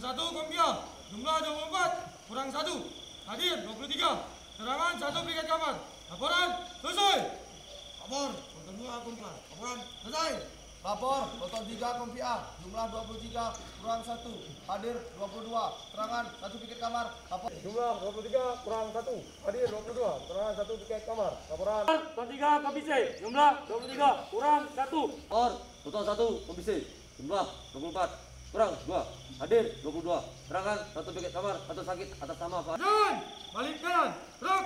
Satuan 1 Kompia, jumlah 24, kurang 1. Hadir 23, serangan 1 piket kamar. Laporan selesai. Lapor, Tonton 2 Kompia. Laporan selesai. Lapor, Tonton 3 Kompia, jumlah 23, kurang 1. Hadir 22, serangan 1 piket kamar. Lapor. Jumlah 23 kurang 1. Hadir 22. Serangan 1 piket kamar. Laporan. Tonton 3 Kompisi, jumlah 23 kurang 1. Lapor, Tonton 1 Kompisi, jumlah 24 kurang 2. Hadir 22. Serangan 1 piket kamar, 1 sakit atas nama Pak. Jalan, balik kanan, gerak.